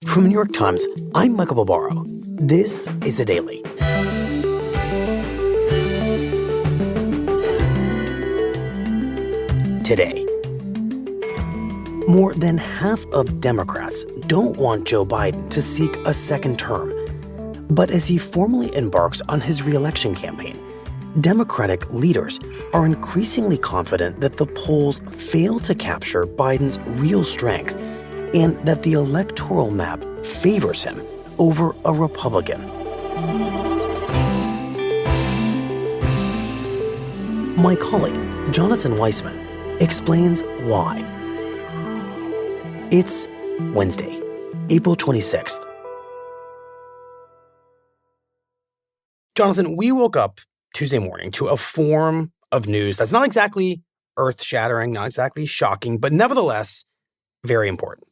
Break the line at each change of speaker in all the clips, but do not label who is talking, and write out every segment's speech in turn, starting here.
From the New York Times, I'm Michael Barbaro. This is The Daily. Today, more than half of Democrats don't want Joe Biden to seek a second term. But as he formally embarks on his re-election campaign, Democratic leaders are increasingly confident that the polls fail to capture Biden's real strength and that the electoral map favors him over a Republican. My colleague, Jonathan Weisman, explains why. It's Wednesday, April 26th. Jonathan, we woke up Tuesday morning to a form of news that's not exactly earth-shattering, not exactly shocking, but nevertheless very important.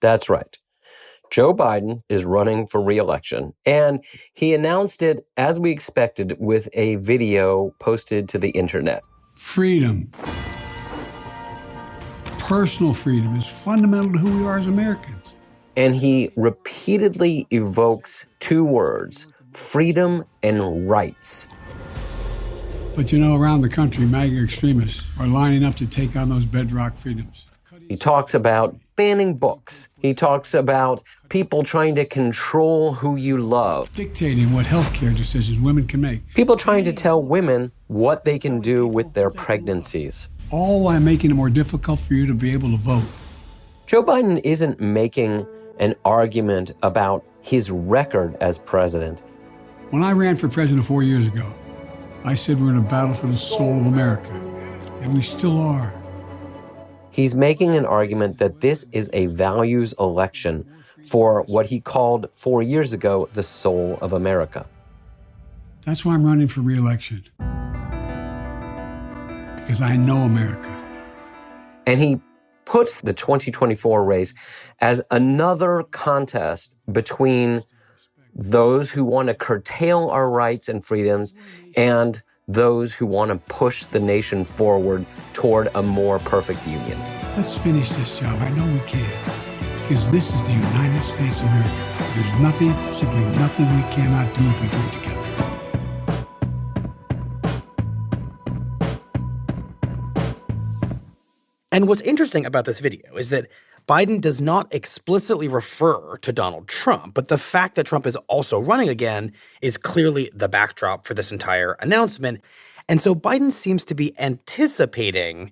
That's right. Joe Biden is running for re-election, and he announced it as we expected with a video posted to the internet.
Freedom, personal freedom, is fundamental to who we are as Americans.
And he repeatedly evokes two words, freedom and rights.
But around the country, MAGA extremists are lining up to take on those bedrock freedoms.
He talks about banning books. He talks about people trying to control who you love.
Dictating what healthcare decisions women can make.
People trying to tell women what they can do with their pregnancies.
All while making it more difficult for you to be able to vote.
Joe Biden isn't making an argument about his record as president.
When I ran for president 4 years ago, I said we're in a battle for the soul of America, and we still are.
He's making an argument that this is a values election for what he called 4 years ago the soul of America.
That's why I'm running for re-election. Because I know America.
And he puts the 2024 race as another contest between those who want to curtail our rights and freedoms and those who want to push the nation forward toward a more perfect union.
Let's finish this job. I know we can. Because this is the United States of America. There's nothing, simply nothing we cannot do if we do it together.
And what's interesting about this video is that Biden does not explicitly refer to Donald Trump, but the fact that Trump is also running again is clearly the backdrop for this entire announcement. And so Biden seems to be anticipating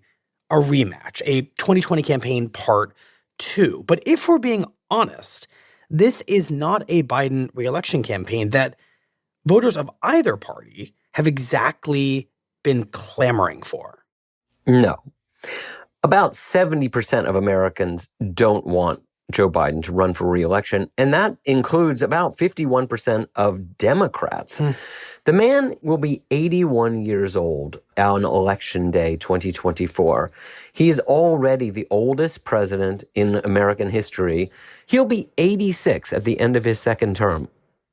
a rematch, a 2020 campaign part 2. But if we're being honest, this is not a Biden re-election campaign that voters of either party have exactly been clamoring for.
No. About 70% of Americans don't want Joe Biden to run for re-election, and that includes about 51% of Democrats. The man will be 81 years old on Election Day 2024. He is already the oldest president in American history. He'll be 86 at the end of his second term.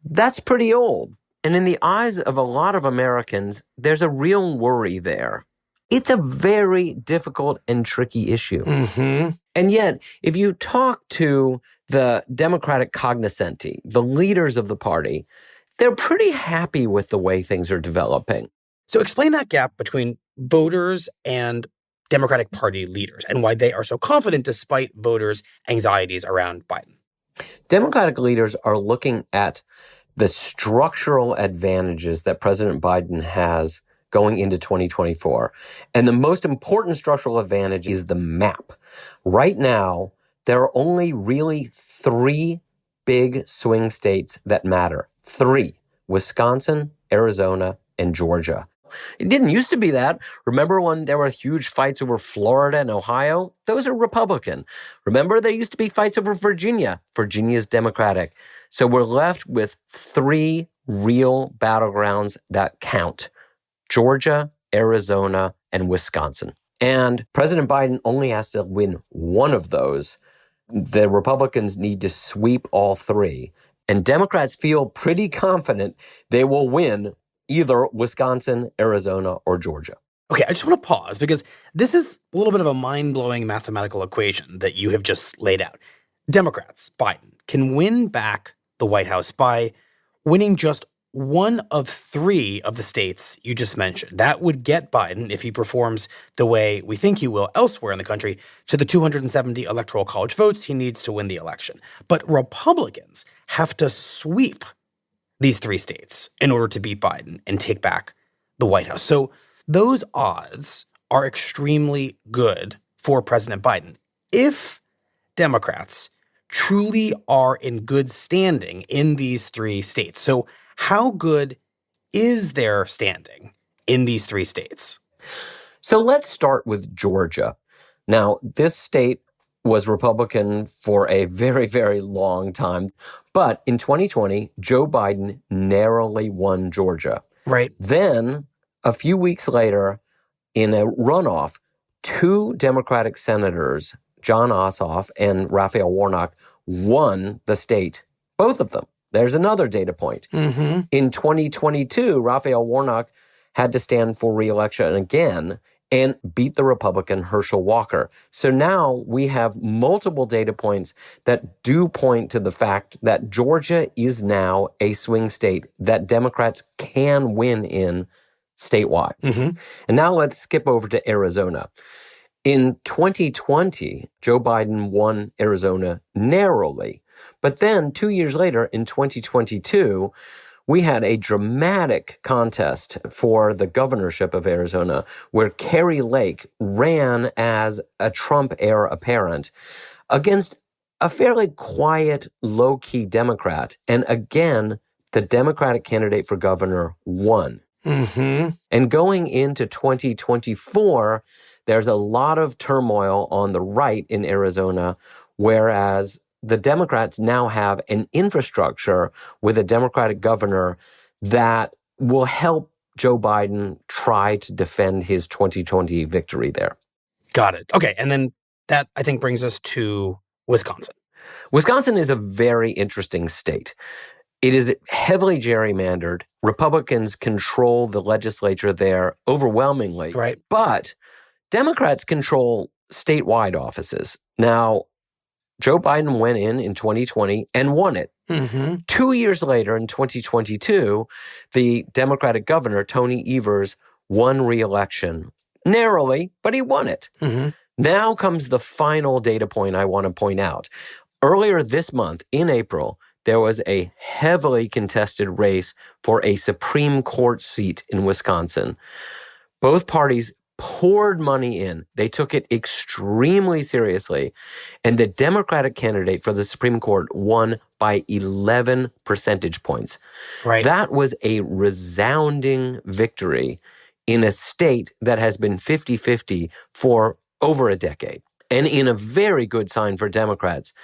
That's pretty old. And in the eyes of a lot of Americans, there's a real worry there. It's a very difficult and tricky issue.
Mm-hmm.
And yet, if you talk to the Democratic cognoscenti, the leaders of the party, they're pretty happy with the way things are developing.
So explain that gap between voters and Democratic Party leaders and why they are so confident despite voters' anxieties around Biden.
Democratic leaders are looking at the structural advantages that President Biden has going into 2024. And the most important structural advantage is the map. Right now, there are only really 3 big swing states that matter. 3: Wisconsin, Arizona, and Georgia. It didn't used to be that. Remember when there were huge fights over Florida and Ohio? Those are Republican. Remember there used to be fights over Virginia? Virginia's Democratic. So we're left with 3 real battlegrounds that count: Georgia, Arizona, and Wisconsin. And President Biden only has to win one of those. The Republicans need to sweep all 3. And Democrats feel pretty confident they will win either Wisconsin, Arizona, or Georgia.
Okay, I just want to pause because this is a little bit of a mind-blowing mathematical equation that you have just laid out. Democrats, Biden, can win back the White House by winning just one of 3 of the states you just mentioned. That would get Biden, if he performs the way we think he will elsewhere in the country, to the 270 electoral college votes he needs to win the election. But Republicans have to sweep these 3 states in order to beat Biden and take back the White House. So those odds are extremely good for President Biden. If Democrats truly are in good standing in these 3 states. So how good is their standing in these 3 states?
So let's start with Georgia. Now, this state was Republican for a very, very long time. But in 2020, Joe Biden narrowly won Georgia.
Right.
Then, a few weeks later, in a runoff, 2 Democratic senators, John Ossoff and Raphael Warnock, won the state, both of them. There's another data point.
Mm-hmm.
In 2022, Raphael Warnock had to stand for re-election again and beat the Republican Herschel Walker. So now we have multiple data points that do point to the fact that Georgia is now a swing state that Democrats can win in statewide.
Mm-hmm.
And now let's skip over to Arizona. In 2020, Joe Biden won Arizona narrowly. But then 2 years later, in 2022, we had a dramatic contest for the governorship of Arizona where Kari Lake ran as a Trump heir apparent against a fairly quiet, low-key Democrat. And again, the Democratic candidate for governor won.
Mm-hmm.
And going into 2024, there's a lot of turmoil on the right in Arizona, whereas the Democrats now have an infrastructure with a Democratic governor that will help Joe Biden try to defend his 2020 victory there.
Got it. Okay. And then that, I think, brings us to Wisconsin.
Wisconsin is a very interesting state. It is heavily gerrymandered. Republicans control the legislature there overwhelmingly.
Right.
But Democrats control statewide offices. Now, Joe Biden went in 2020 and won it.
Mm-hmm.
2 years later, in 2022, the Democratic governor, Tony Evers, won re-election narrowly, but he won it.
Mm-hmm.
Now comes the final data point I want to point out. Earlier this month, in April, there was a heavily contested race for a Supreme Court seat in Wisconsin. Both parties poured money in. They took it extremely seriously. And the Democratic candidate for the Supreme Court won by 11 percentage points.
Right.
That was a resounding victory in a state that has been 50-50 for over a decade. And in a very good sign for Democrats,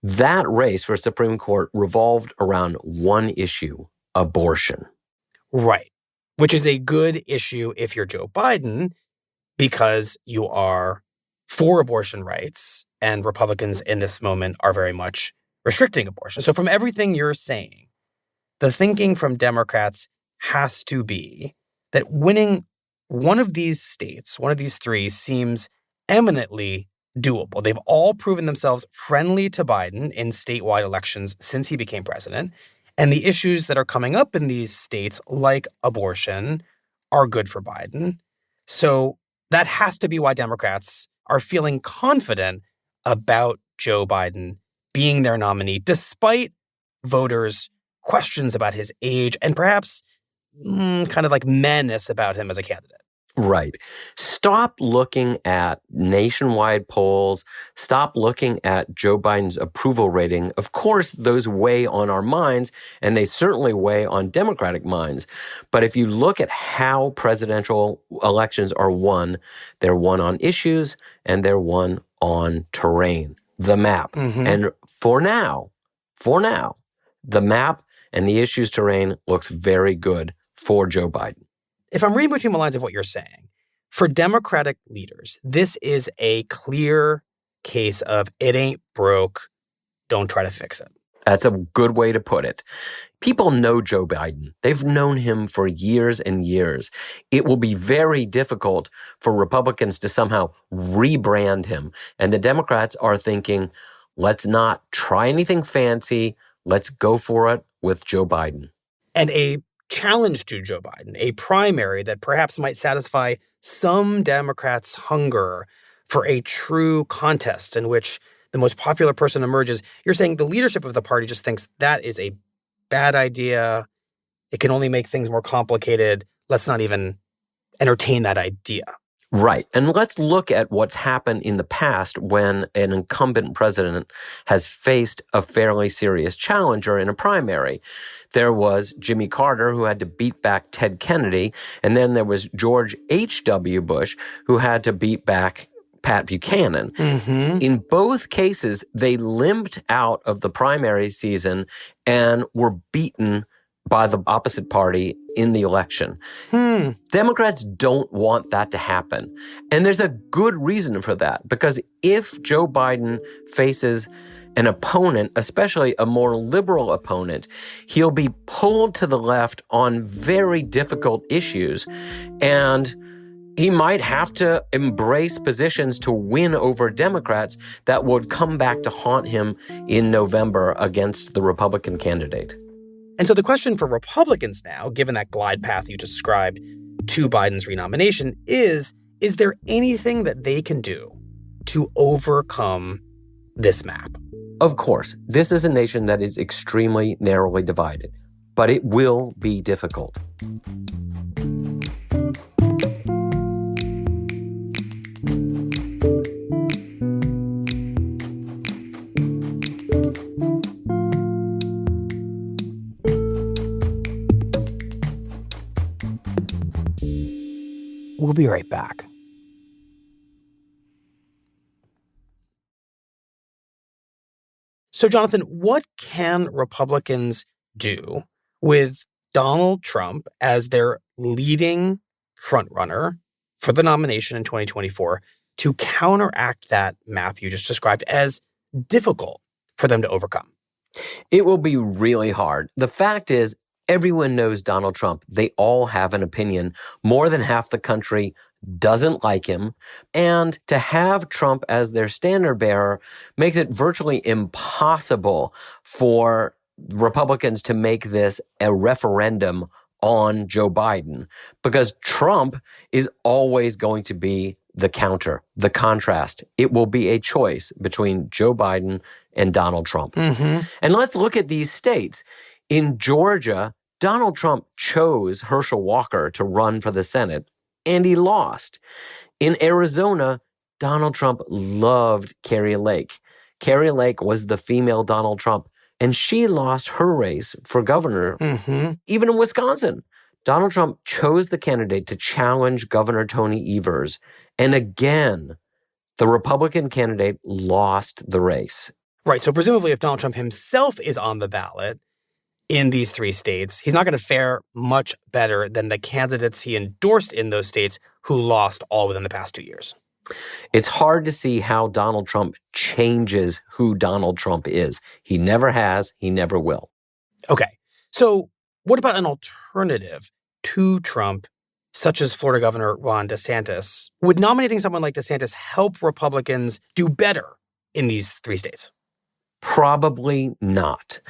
that race for Supreme Court revolved around one issue: abortion.
Right. Which is a good issue if you're Joe Biden, because you are for abortion rights and Republicans in this moment are very much restricting abortion. So from everything you're saying, the thinking from Democrats has to be that winning one of these states, one of these 3, seems eminently doable. They've all proven themselves friendly to Biden in statewide elections since he became president. And the issues that are coming up in these states, like abortion, are good for Biden. So that has to be why Democrats are feeling confident about Joe Biden being their nominee, despite voters' questions about his age and perhaps kind of like menace about him as a candidate.
Right. Stop looking at nationwide polls. Stop looking at Joe Biden's approval rating. Of course, those weigh on our minds, and they certainly weigh on Democratic minds. But if you look at how presidential elections are won, they're won on issues and they're won on terrain, the map.
Mm-hmm.
And for now, the map and the issues terrain looks very good for Joe Biden.
If I'm reading between the lines of what you're saying, for Democratic leaders, this is a clear case of it ain't broke, don't try to fix it.
That's a good way to put it. People know Joe Biden. They've known him for years and years. It will be very difficult for Republicans to somehow rebrand him. And the Democrats are thinking, Let's not try anything fancy. Let's go for it with Joe Biden.
And a challenge to Joe Biden, a primary that perhaps might satisfy some Democrats' hunger for a true contest in which the most popular person emerges. You're saying the leadership of the party just thinks that is a bad idea. It can only make things more complicated. Let's not even entertain that idea.
Right. And let's look at what's happened in the past when an incumbent president has faced a fairly serious challenger in a primary. There was Jimmy Carter, who had to beat back Ted Kennedy, and then there was George H.W. Bush, who had to beat back Pat Buchanan.
Mm-hmm.
In both cases, they limped out of the primary season and were beaten by the opposite party in the election. Democrats don't want that to happen. And there's a good reason for that, because if Joe Biden faces an opponent, especially a more liberal opponent, he'll be pulled to the left on very difficult issues. And he might have to embrace positions to win over Democrats that would come back to haunt him in November against the Republican candidate.
And so the question for Republicans now, given that glide path you described to Biden's renomination, is there anything that they can do to overcome this map?
Of course, this is a nation that is extremely narrowly divided, but it will be difficult.
We'll be right back. So, Jonathan, what can Republicans do with Donald Trump as their leading frontrunner for the nomination in 2024 to counteract that map you just described as difficult for them to overcome?
It will be really hard. The fact is, everyone knows Donald Trump. They all have an opinion. More than half the country doesn't like him. And to have Trump as their standard bearer makes it virtually impossible for Republicans to make this a referendum on Joe Biden, because Trump is always going to be the counter, the contrast. It will be a choice between Joe Biden and Donald Trump.
Mm-hmm.
And let's look at these states. In Georgia, Donald Trump chose Herschel Walker to run for the Senate, and he lost. In Arizona, Donald Trump loved Kari Lake. Kari Lake was the female Donald Trump, and she lost her race for governor.
Mm-hmm.
Even in Wisconsin, Donald Trump chose the candidate to challenge Governor Tony Evers. And again, the Republican candidate lost the race.
Right. So presumably if Donald Trump himself is on the ballot in these three states, he's not going to fare much better than the candidates he endorsed in those states who lost all within the past 2 years.
It's hard to see how Donald Trump changes who Donald Trump is. He never has. He never will.
Okay. So what about an alternative to Trump, such as Florida Governor Ron DeSantis? Would nominating someone like DeSantis help Republicans do better in these three states?
Probably not.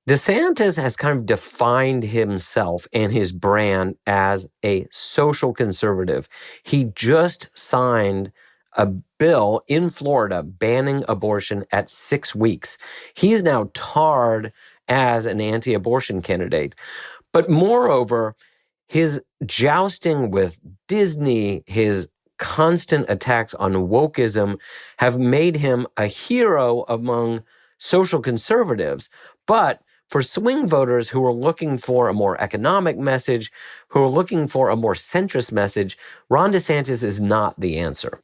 DeSantis has kind of defined himself and his brand as a social conservative. He just signed a bill in Florida banning abortion at 6 weeks. He is now tarred as an anti-abortion candidate. But moreover, his jousting with Disney, his constant attacks on wokeism have made him a hero among social conservatives. But for swing voters who are looking for a more economic message, who are looking for a more centrist message, Ron DeSantis is not the answer.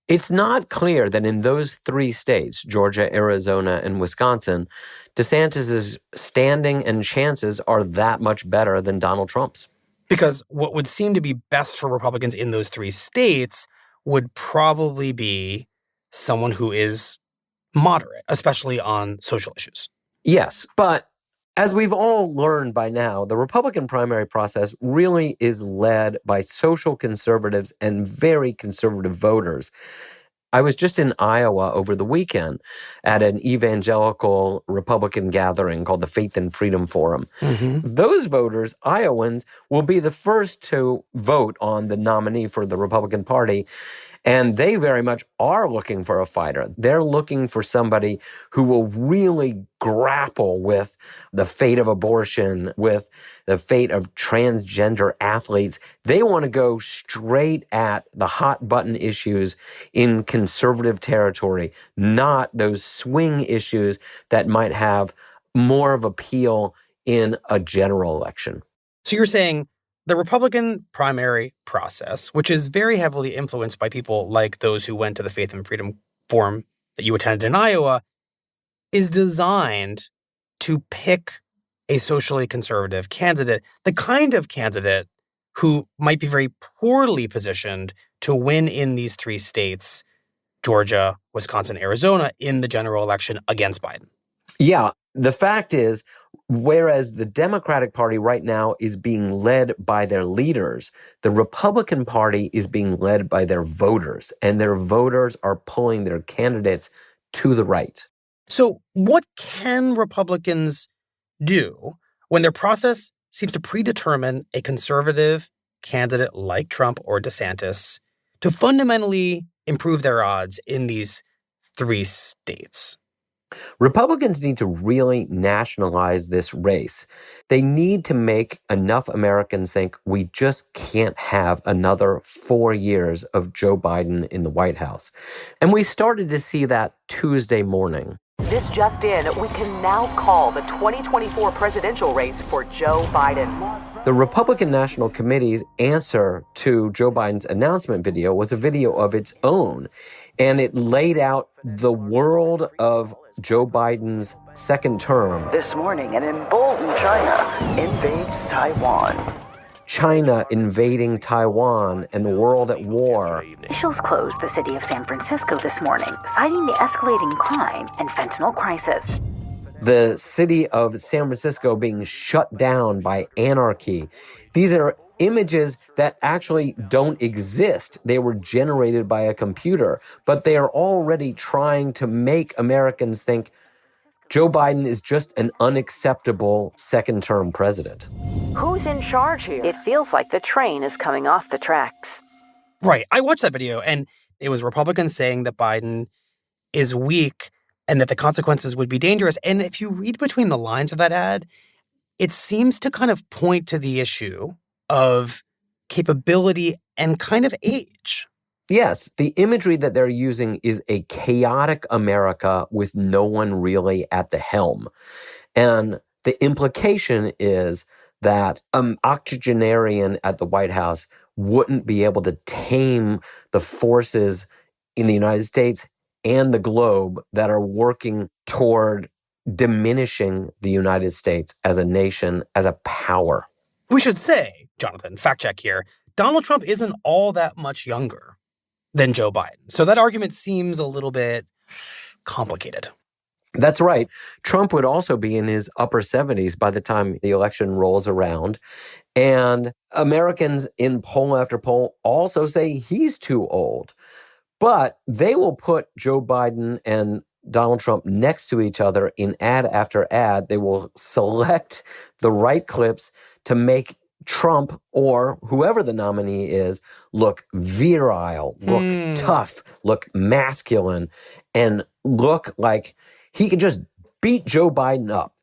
It's not clear that in those three states, Georgia, Arizona, and Wisconsin, DeSantis's standing and chances are that much better than Donald Trump's.
Because what would seem to be best for Republicans in those three states would probably be someone who is moderate, especially on social issues.
Yes, but as we've all learned by now, the Republican primary process really is led by social conservatives and very conservative voters. I was just in Iowa over the weekend at an evangelical Republican gathering called the Faith and Freedom Forum.
Mm-hmm.
Those voters, Iowans, will be the first to vote on the nominee for the Republican Party. And they very much are looking for a fighter. They're looking for somebody who will really grapple with the fate of abortion, with the fate of transgender athletes. They want to go straight at the hot button issues in conservative territory, not those swing issues that might have more of appeal in a general election.
So you're saying the Republican primary process, which is very heavily influenced by people like those who went to the Faith and Freedom Forum that you attended in Iowa, is designed to pick a socially conservative candidate, the kind of candidate who might be very poorly positioned to win in these three states, Georgia, Wisconsin, Arizona, in the general election against Biden.
Yeah, the fact is, whereas the Democratic Party right now is being led by their leaders, the Republican Party is being led by their voters, and their voters are pulling their candidates to the right.
So what can Republicans do when their process seems to predetermine a conservative candidate like Trump or DeSantis to fundamentally improve their odds in these three states?
Republicans need to really nationalize this race. They need to make enough Americans think we just can't have another 4 years of Joe Biden in the White House. And we started to see that Tuesday morning.
This just in, we can now call the 2024 presidential race for Joe Biden.
The Republican National Committee's answer to Joe Biden's announcement video was a video of its own, and it laid out the world of Joe Biden's second term.
This morning, an emboldened China invades Taiwan.
China invading Taiwan and the world at war.
Officials closed the city of San Francisco this morning, citing the escalating crime and fentanyl crisis.
The city of San Francisco being shut down by anarchy. These are images that actually don't exist. They were generated by a computer, but they are already trying to make Americans think Joe Biden is just an unacceptable second-term president.
Who's in charge here? It feels like the train is coming off the tracks.
Right. I watched that video, and it was Republicans saying that Biden is weak and that the consequences would be dangerous. And if you read between the lines of that ad, it seems to kind of point to the issue of capability and kind of age.
Yes, the imagery that they're using is a chaotic America with no one really at the helm. And the implication is that an octogenarian at the White House wouldn't be able to tame the forces in the United States and the globe that are working toward diminishing the United States as a nation, as a power.
We should say, Jonathan, fact check here, Donald Trump isn't all that much younger than Joe Biden. So that argument seems a little bit complicated.
That's right. Trump would also be in his upper 70s by the time the election rolls around. And Americans in poll after poll also say he's too old. But they will put Joe Biden and Donald Trump next to each other in ad after ad. They will select the right clips to make Trump or whoever the nominee is look virile, look tough, look masculine, and look like he could just beat Joe Biden up.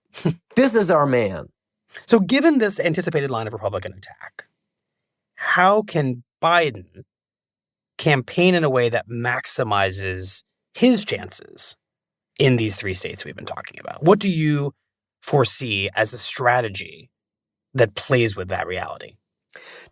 This is our man.
So given this anticipated line of Republican attack, how can Biden campaign in a way that maximizes his chances in these three states we've been talking about? What do you foresee as a strategy that plays with that reality?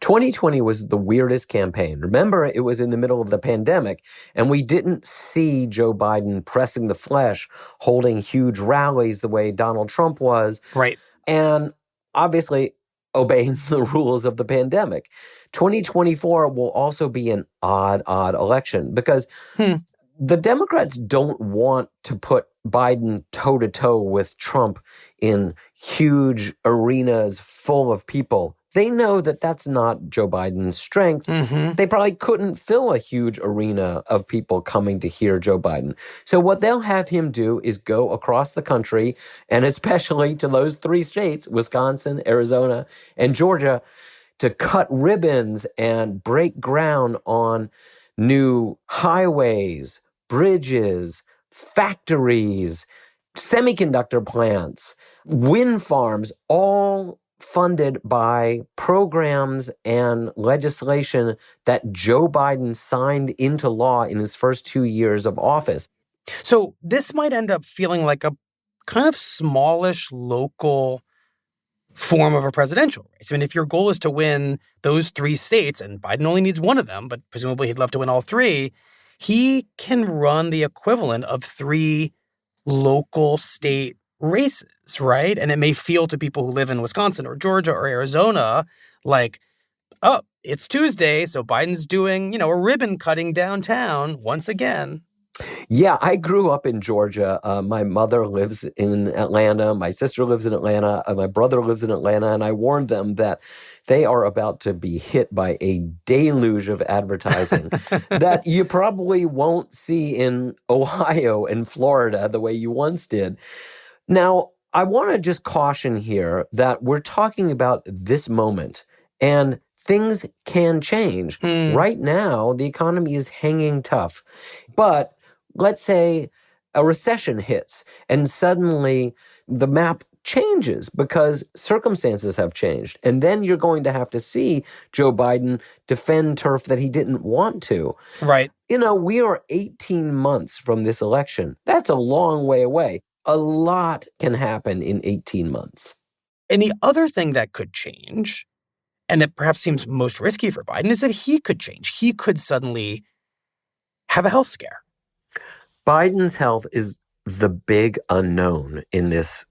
2020 was the weirdest campaign. Remember, it was in the middle of the pandemic, and we didn't see Joe Biden pressing the flesh, holding huge rallies the way Donald Trump was.
Right.
And obviously obeying the rules of the pandemic. 2024 will also be an odd election because the Democrats don't want to put Biden toe-to-toe with Trump in huge arenas full of people. They know that that's not Joe Biden's strength. They probably couldn't fill a huge arena of people coming to hear Joe Biden. So what they'll have him do is go across the country, and especially to those 3 states, Wisconsin, Arizona, and Georgia, to cut ribbons and break ground on new highways, bridges, factories, semiconductor plants, wind farms, all funded by programs and legislation that Joe Biden signed into law in his first 2 years of office.
So this might end up feeling like a kind of smallish local form of a presidential race. I mean, if your goal is to win those 3 states, and Biden only needs one of them, but presumably he'd love to win all 3, he can run the equivalent of 3 local state races, right? And it may feel to people who live in Wisconsin or Georgia or Arizona like, oh, it's Tuesday, so Biden's doing, a ribbon cutting downtown once again.
Yeah, I grew up in Georgia. My mother lives in Atlanta. My sister lives in Atlanta. My brother lives in Atlanta. And I warned them that they are about to be hit by a deluge of advertising that you probably won't see in Ohio and Florida the way you once did. Now, I want to just caution here that we're talking about this moment, and things can change. Right now, the economy is hanging tough. But let's say a recession hits and suddenly the map changes because circumstances have changed. And then you're going to have to see Joe Biden defend turf that he didn't want to.
Right.
We are 18 months from this election. That's a long way away. A lot can happen in 18 months.
And the other thing that could change, and that perhaps seems most risky for Biden, is that he could change. He could suddenly have a health scare.
Biden's health is the big unknown in this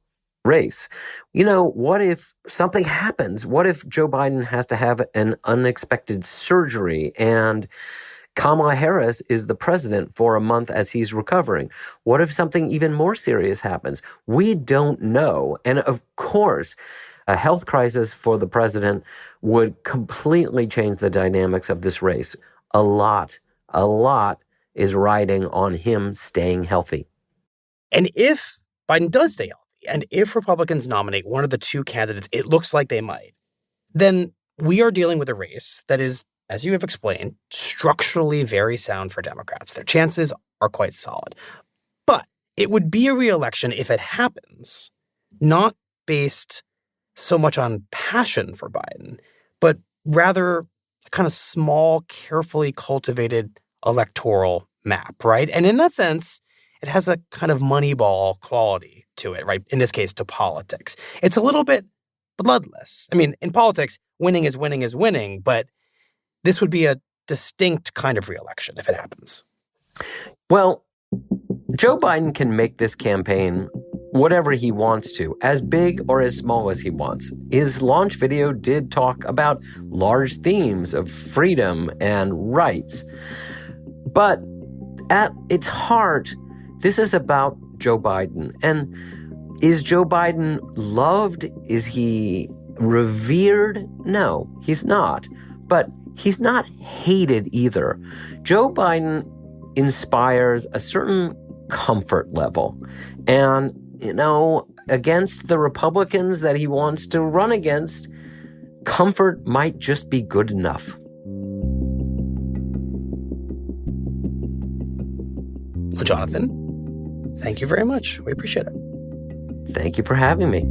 race. What if something happens? What if Joe Biden has to have an unexpected surgery and Kamala Harris is the president for a month as he's recovering? What if something even more serious happens? We don't know. And of course, a health crisis for the president would completely change the dynamics of this race. A lot is riding on him staying healthy.
And if Biden does stay healthy, and if Republicans nominate one of the 2 candidates, it looks like they might, then we are dealing with a race that is, as you have explained, structurally very sound for Democrats. Their chances are quite solid. But it would be a re-election if it happens, not based so much on passion for Biden, but rather a kind of small, carefully cultivated electoral map, right? And in that sense, it has a kind of Moneyball quality to it, right? In this case, to politics. It's a little bit bloodless. I mean, in politics, winning is winning, but this would be a distinct kind of re-election if it happens.
Well, Joe Biden can make this campaign whatever he wants to, as big or as small as he wants. His launch video did talk about large themes of freedom and rights. But at its heart, this is about Joe Biden. And is Joe Biden loved? Is he revered? No, he's not. But he's not hated either. Joe Biden inspires a certain comfort level. And, against the Republicans that he wants to run against, comfort might just be good enough.
Well, Jonathan, thank you very much. We appreciate it.
Thank you for having me.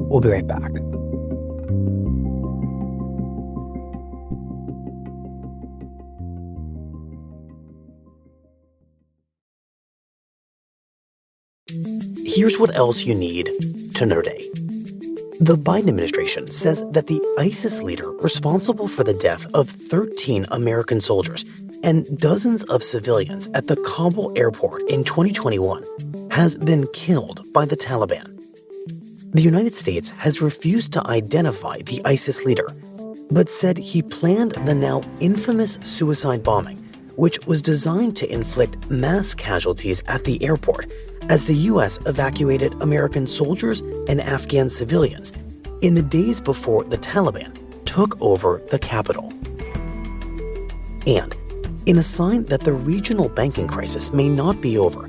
We'll be right back. Here's what else you need to know today. The Biden administration says that the ISIS leader responsible for the death of 13 American soldiers and dozens of civilians at the Kabul airport in 2021 has been killed by the Taliban. The United States has refused to identify the ISIS leader, but said he planned the now infamous suicide bombing, which was designed to inflict mass casualties at the airport as the U.S. evacuated American soldiers and Afghan civilians in the days before the Taliban took over the capital. And in a sign that the regional banking crisis may not be over,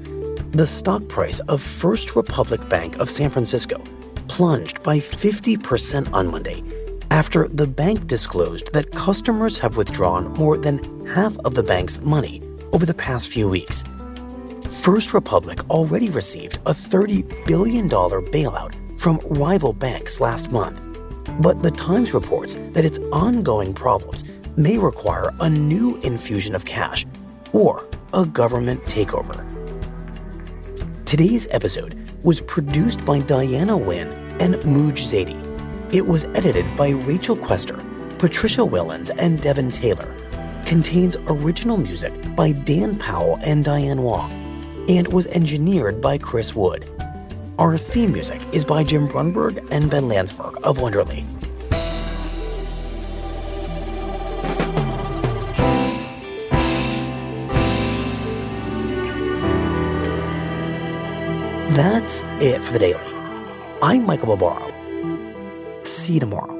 the stock price of First Republic Bank of San Francisco plunged by 50% on Monday after the bank disclosed that customers have withdrawn more than half of the bank's money over the past few weeks. First Republic already received a $30 billion bailout from rival banks last month, but the Times reports that its ongoing problems may require a new infusion of cash or a government takeover. Today's episode was produced by Diana Nguyen and Mooj Zadie. It was edited by Rachel Quester, Patricia Willens, and Devin Taylor. Contains original music by Dan Powell and Diane Wong, and was engineered by Chris Wood. Our theme music is by Jim Brunberg and Ben Landsberg of Wonderly. That's it for the Daily. I'm Michael Barbaro. See you tomorrow.